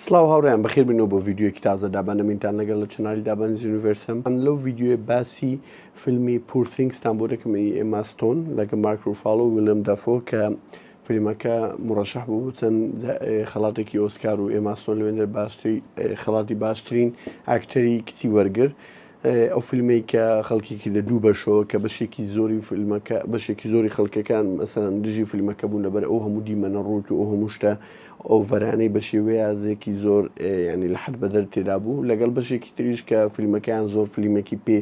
سلااو هاوڕیان بەخێر بنەوە بۆ ڤیددیوەکی تازە دابانەمینتان لەگەڵ لە چنالی دابانز یونیڤرسم ئەم لەو ڤیددیوە باسی فیلمی پورثینگستان بۆ دەکەمی ئێماستۆن لەگە مارک روفاڵۆ و ویلم دەفۆ کە فیلمەکە مڕەشەح بوو چەند خەڵاتێکی ئۆسکار و ئێماستۆن لەوێنەر باشتری خەڵاتی باشترین ئاکتەری کچی وەرگر. ئەو فیلمەی کە خەڵکیکی لە دوو بەشەوە کە بەشێکی زۆری فیلمەکە بەشێکی زۆری خەڵکەکان مەسەرەن دژی فیلمەکە بوون لەبەر ئەو هەموو دیمەنە ڕوت و ئەو هەموو شتە ئەو ڤەرانەی بە شێوەیە زێکی زۆر ینی لە حد بەدەر تێدا بوو لەگەڵ بەشێکی تریش کە فیلمەکەیان زۆر فیلمێکی پێ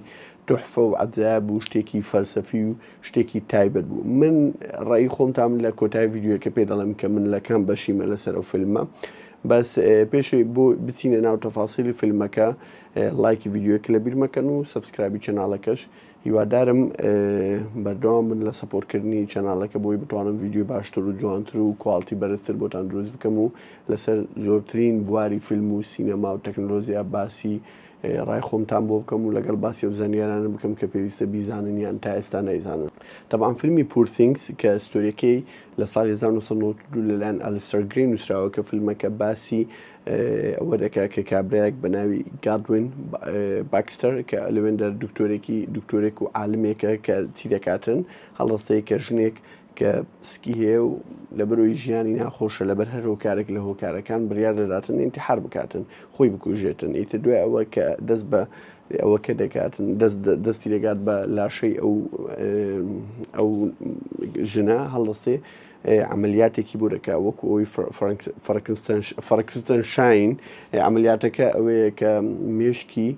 تحفە و عەجایب بوو شتێکی فەلسەفی و شتێکی تایبەت بوو. من ڕای خۆمتان لە کۆتای ڤیددیوەکە پێ دەڵێم کە من لە کام بەشیمە لەسەر ئەو فیلمە بەس پێشەوەی بۆ بچینە ناو تەفاسیلی فیلمەکە لایکی ڤیددیوەکە لە بیر مەکەن و سەبسکرایبی چەناڵەکەش هیوادارم بەردەوام من لە سەپۆرتکردنی چەناڵەکە بۆی بتوانم ڤیددیو باشتر و جوانتر و کواڵتی بەرزتر بۆتان دروست بکەم و لەسەر زۆرترین بواری فیلم و سینەما و تەکنۆلۆژیا باسی ڕای خۆمتان بۆ بکەم و لەگەڵ باسی ئەو زانیارانە بکەم کە پێویستە بیزانن یان تا ئێستا نەیزانن. تەبعاً فیلمی پورثینگس کە ستۆریەکەی لە ساڵی 1992 لەلایەن ئەلیستەر گرین نووسراوە کە فیلمەکە باسی ئەوە دەکات کە کابرایەک بە ناوی گادوین باکستەر کە لەوێندا دکتۆرێک و عالمێکە کە چی دەکاتن هەڵەستەیە کە ژنێک کە سکی هەیە و لەبەرەوەی ژیانی ناخۆشە لەبەر هەر هۆکارێک لە هۆکارەکان بڕیار دەداتن ئینتیحار بکاتن خۆی بکوژێتن ئیتر دوای ئەوە کە دەست بە ئەوەکە دەکاتن دەستی دەگات بە لاشەی ئەو ژنە هەڵەستێ عملیاتێکی بۆ دەکا وەکو ئەوی فڕەکستن شاین عملیاتەکە ئەوەیە کە مێشکی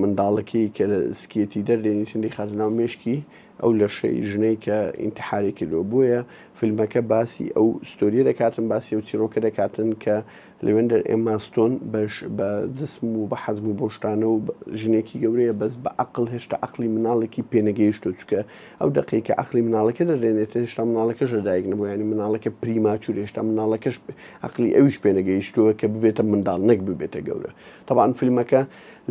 منداڵەکەی کە لە سکێتی دەردێنیتن خاتە ناو مێشکی ئەو لەشەی ژنەی کە ئینتیحاری کردو بۆیە فیلمەکە باسی ئەو ستۆریە دەکاتن باسی ئەو چیرۆکە دەکاتن کە لەوێندەر ئێماستۆن بە جسم و بە حەزم و بۆ شتانە و ژنێکی گەورەیە بەس بە عەقڵ هێشتا عەقڵی مناڵێکی پێنەگەیشتۆ چکە ئەو دەقەی کە عەقڵی مناڵەکە دەردێنێتە هێشتا مناڵەکەش لەدایک نەبوو ینی مناڵەکە پریماچور هێشتا مناڵەکەش عەقڵی ئەویش پێنەگەیشتووە کە ببێتە منداڵ نەک ببێتە گەورە. تەبعاً فیلمەکە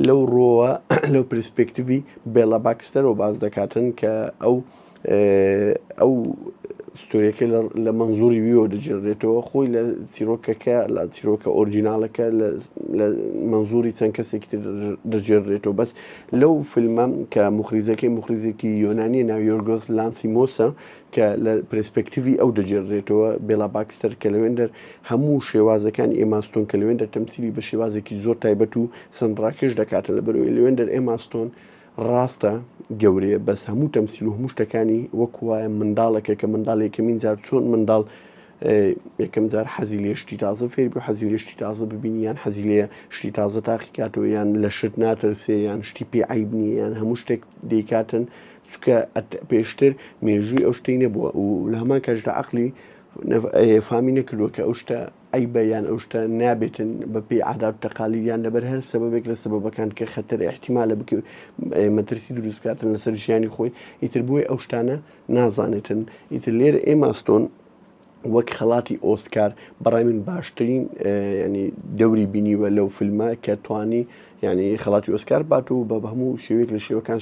لەو ڕۆوە لەو پرسپێکتیڤی بێڵە باکستەرەوە باز دەکاتن کە ئەو ستۆریەکە لە مەنزوری ویەوە دەجێڕێتەوە خۆی لە چیرۆکەکە لە چیرۆکە ئۆریجیناڵەکە لە مەنزوری چەند کەسێکی دەجێڕێتەوە بەس لەو فیلمە کە مخریزێکی یۆنانیە ناو یۆرگۆس لانتیمۆسە کە لە پرسپێکتیڤی ئەو دەجێڕێتەوە بێڵا باکستەر کە لەوێندەر هەموو شێوازەکان ئێماستۆن کە لەوێندەر تەمسیلی بە شێوازێکی زۆر تایبەت و سندڕاکێش دەکاتن لەبەرەوەی لەوێندەر ئێماستۆن ڕاستە گەورەیە بەس هەموو تەمسیل و هەموو شتەکانی وەکو وایە منداڵێکە کە منداڵ یەکەمین جار چۆن منداڵ یەکەم جار حەزی لێ شتی تازە فێر بوو حەزی لێ شتی تازە ببینی یان حەزی لێ شتی تازە تاقی کاتەوە یان لە شت ناترسێ یان شتی پێ عیب نییە یان هەموو شتێک دەیکاتن چکە پێشتر مێژووی ئەو شتەی نەبووە و لە هەمان کەشدا عەقلی فامی نەکردووە کە ئەو شتە ئەیبە یان ئەو شتە نابێتن بە پێی عادات و تەقالیدیان لەبەر هەر سەبەبێک لە سەبەبەکان کە خەتەر احتیمالە مەترسی دروست بکاتن لەسەر ژیانی خۆی ئیتر بۆی ئەو شتانە نازانێتن. ئیتر لێرە ئێماستۆن وەک خەڵاتی ئۆسکار بەڕای من باشترین ینی دەوری بینیوە لەو فیلمە کە توانی ینی خەڵاتی ئۆسکار بات و بە هەموو شێوەیەک لە شێوەکان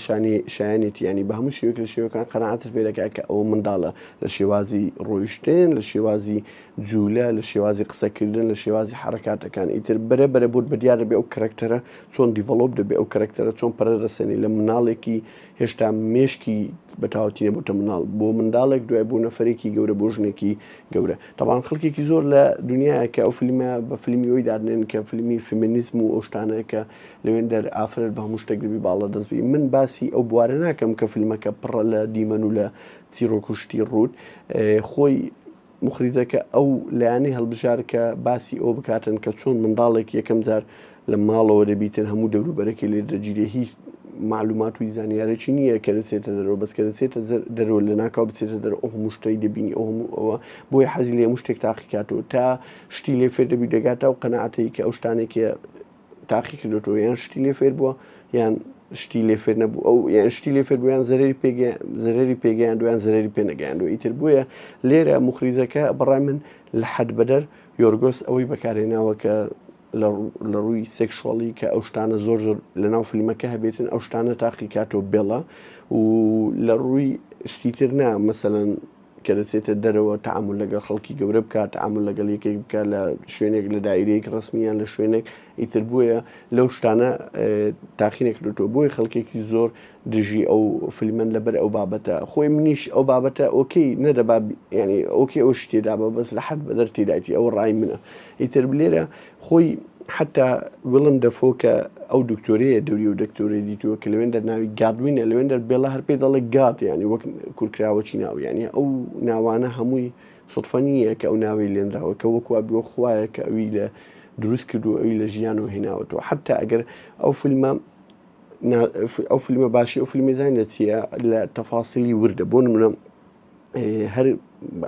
شایانێتی ینی بە هەموو شێوەیەک لە شێوەکان قەناعەتت پێ دەکات کە ئەوە منداڵە لە شێوازی ڕۆیشتن لە شێوازی جوولە لە شێوازی قسەکردن لە شێوازی حرەکاتەکان ئیتر بەرە بۆت بەدیار دەبێ ئەو کەرەکتەرە چۆن دیڤەلۆپ دەبێ ئەو کەرەکتەرە چۆن پەرە دەسەنی لە مناڵێکی هێشتا مێشکی بەتاوەتی نەبووتە مناڵ بۆ منداڵێک دوای بۆ نەفرێکی گەورە بۆ ژنێکی گەورە. تەبعاً خەڵکێکی زۆر لە دنیاە کە ئەو فیلمە بە فیلمی ئەوی دادنێن کە فیلمی فیمینیزم و ئەو شتانەیە کە لەوێندەر ئافرەت بە هەموو شتێک دەبی باڵە دەستبی من باسی ئەو بوارە ناکەم کە فیلمەکە پڕە لە دیمەن و لە چیرۆک و شتی ڕوود خۆی مخریزەکە ئەو لایەنەی هەڵبژار کە باسی ئەو بکاتن کە چۆن منداڵێک یەکەم جار لە ماڵەوە دەبیتن هەموو دەوروبەرەکەی لێ دەگیرێ هیچ معلومات و زانیارێکی نییە کە دەچێتە دەرەوە بەس کە دەچێتە دەرەوە لە ناکاو بچێتە دەرەوە ئەو هەموو شتەی دەبینی ئەو هەموو ئەوە بۆی حەزی لێ هەموو شتێک تاقی کاتەوە تا شتی لێ فێر دەبی دەگاتە و قەناعەتەی کە ئەو شتانێکی تاقی کردوەوە یان شتی لێ فێر بووە یان شتی لێ فێر نەبوو ئەو یان شتی لێ فێر بوویان زەرری پێگەیاندوە یان زەرری پێ نەگەیاندوە ئیتر بووە لێرە مخریزەکە بەڕای من لە حەد بەدەر یۆرگۆس ئەوەی بەکارهێناوە کە لە ڕووی سێکشواڵی کە ئەو شتانە زۆر لە ناو فیلمەکە هەبێتن ئەو شتانە تاقی کاتەوە بێڵە و لە ڕووی شتیتر نا مەسەلەن کە دەچێتە دەرەوە تعامل لەگەڵ خەڵکی گەورە بکات، تعامل لەگەڵ یەکێک بکە لە شوێنێک لە دایرەیەک ڕسمییان لە شوێنێک ئیتر بووە لەو شتانە تاقینێک کردوتەوە بۆی خەڵکێکی زۆر دژی ئەو فیلمەن لەبەر ئەو بابەتە خۆی منیش ئەو بابەتە ئۆکەی نەدەبا ینی ئۆکێ ئەو شتێدا بە بەس لە حەد بەدەر تێدایەتی ئەو ڕای منە ئیتر لێرە خۆی حتا وڵم دەفۆکە ئەو دکتۆریە دەوری و دکتۆری دیتووە کە لەوێندە ناوی گادوینە لەوێندەر بێڵە هەر پێ دەڵێ گات ینی وەک کورکراوەچی ناو ینی ئەو ناوانە هەمووی سوتفەنیە کە ئەو ناوی لێنراوە کە وەکوا بۆ خوایە کە ئەوی لە دروست کردو ئەوی لە ژیان و هێناوەتەوە حتا ئەگەر ئەو فیلمە ئەو فیلمە باشی ئەو فیلمی زانین لە چییە لە تەفاسیلی وردە بۆ نمونە هەر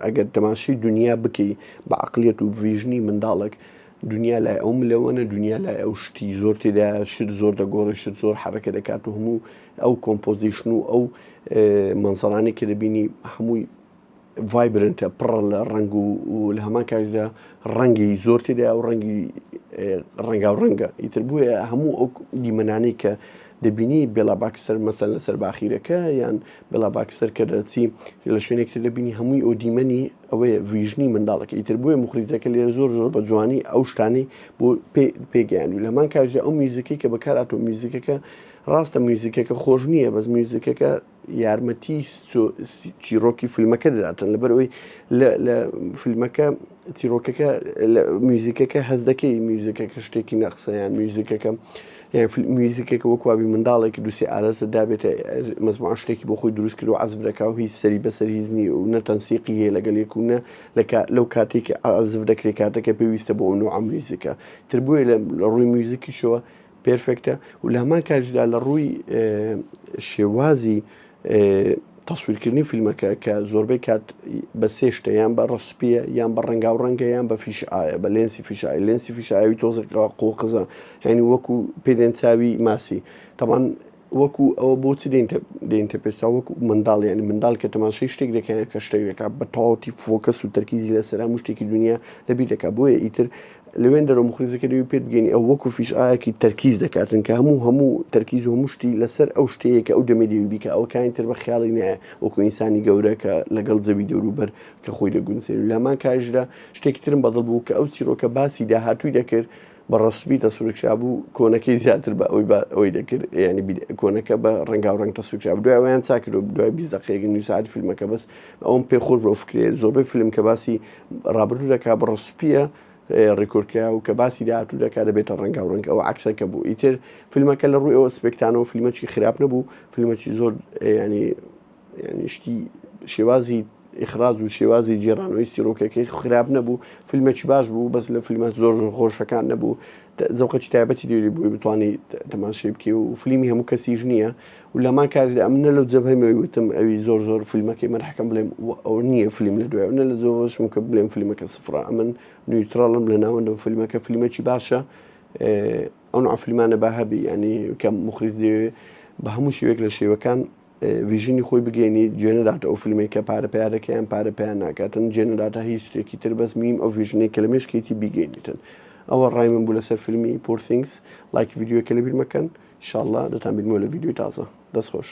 ئەگەر تەماشای دنیا بکەی بە عەقلیەت و ڤیژنی منداڵێک دنیا لای ئەو ملەوەنە دنیا لای ئەو شتی زۆر تێدا شت زۆر دەگۆڕی شت زۆر حرەکە دەکات و هەموو ئەو کۆمپۆزیشن و ئەو مەنزەرانەی کە دەبینی هەمووی ڤایبرنتە پڕە لە ڕنگ و لە هەمان کاتدا ڕەنگی زۆر تێدا و ڕەنگی ڕەنگا و ڕەنگە ئیتر بووە هەموو ئەو دیمەنانەی کە دەبینی بێڵا باکسەر مەسەن لەسەر باخیرەکە یان بێڵا باکسەر کە دەچی لە شوێنێکتر دەبینی هەمووی ئەو دیمەنی ئەوەیە ڤیژنی منداڵەکە ئیتر بووە مخریجەکە لێرە زۆر زۆر بە جوانی ئەو شتانی بۆ پێگەیان و لەمان کاتژە ئەو میوزیکەی کە بەکاراتۆ میوزیکەکە ڕاستە میوزیکەکە خۆش نییە بەس میوزیکەکە یارمەتی چیرۆکی فیلمەکە دەداتن لەبەرەوەی لە فیلمەکە چیرۆکەکە میوزیکەکە هەز دەکەی میوزیکەکە شتێکی نەقسەیان میوزیکەکە میوزیکێکە وەکوابی منداڵێکی دووسێ ئالەزە دابێتە مەزموع شتێکی بۆ خۆی دروست کرد و عەزف دەکا و هیچ سەری بەسەر هیچ نییە و نە تەنسیقی هەیە لەگەڵ یەک و نە لەو کاتێکی عەزف دەکرێت کاتێکە پێویستە بۆ ئەو نوع میوزیکە تر بووە لە ڕووی میوزیکیشەوە پێرفێکتە و لە هەمان کاتیدا لە ڕووی شێوازی تەسویرکردنی فیلمەکە کە زۆربەی کات بە سێ شتە یان بە ڕسپیە یان بە ڕەنگا و ڕەنگە یان بە فیشعایە بە لێنسی فیشایی لێنسی فیشاوی تۆزێکەوە قۆقزە هەنی وەکو پێدێنچاوی ماسی تەمان وەکو ئەوە بۆچی دێنتە پێستا وەکو منداڵ ینی منداڵ کە تەماشای شتێک دەکەن کە شتێک دەکات بە تەواوەتی فۆکەس و تەرکیزی لەسەر هەموو شتێکی دنیا لەبیر دەکات بۆیە ئیتر لەوێن دەرەوە مخریزەکە دەوی پێ بگەینی ئەو وەکو فیشعایەکی تەرکیز دەکاتن کە هەموو تەرکیز و هەموو شتی لەسەر ئەو شتەیە کە ئەو دەمێدەوی بیکە ئەو کاینتر بە خیاڵی نایە وەکو ئینسانی گەورە کە لەگەڵ زەوی دەوروبەر کە خۆی دەگونسێن لەمان کاژدا شتێکی ترم بەدڵ بوو کە ئەو چیرۆکە باسی داهاتووی دەکرد بە ڕسمی تەسوورکرا بوو کۆنەکەی زیاتر بە ئەوی دەکرد ینی کۆنەکە بە ڕەنگا و ڕەنگ تەسوورکرا دوای ئەویان چاکرد دوای 20 دقیقەیەک نووی ساعتی فیلمەکە بەس ئەوم پێخۆش بۆ فکرێت زۆربەی فیلم کە باسی ڕابردوو دەکات بە ڕسپیە ڕێکۆردکرا و کە باسی داهاتوو دەکات دەبێتە ڕەنگا و ڕەنگ ئەوە عەکسەکە بوو ئیتر فیلمەکە لە ڕووی ئەوە سپێکتانەوە فیلمەکی خراپ نەبوو فیلمەکی زۆر ینی شتی شێوازی ئیخراج و شێوازی جێرانەوەی سیرۆکەکەی خراپ نەبوو فیلمێکی باش بوو بەس لە فیلمە زۆر خۆشەکان نەبوو زەوقەی تایبەتی دێری بووی بتوانانی تەماشای بکەی و فیلمی هەموو کەسیش نییە و لەمان کاتدا ئەمنە لەو جەبهەمەوەی وتم ئەوی زۆر فیلمەکەی مەرحەکەم بڵێم ئەو نییە فیلم لە دوای ئەوە لە زۆرشم کە بڵێم فیلمەکە سفرە ئەمن نیوترالم لە ناوەندە فیلمەکە فیلمێکی باشە ئەو نوع فیلمانە با هەبی ینی کە مخریج دەوێت بە هەموو شێوەیەک لە شێوەکان ڤیژنی خۆی بگەینی جێنەداتە ئەو فیلمێک کە پارە پێیانەکەیان پارە پێیان ناکاتن جێنەداتە هیچ شتێکی تر بەس میم ئەو ڤیژنەی کە لە مێشکێتی بیگەینیتن ئەوە ڕای من بوو لەسەر فیلمی پۆر ثینگز لایک ڤیدیۆکە لەبیر مەکەن ئینشاءڵڵا دەتان بینمەوە لە ڤیدیۆی تازە دەست خۆش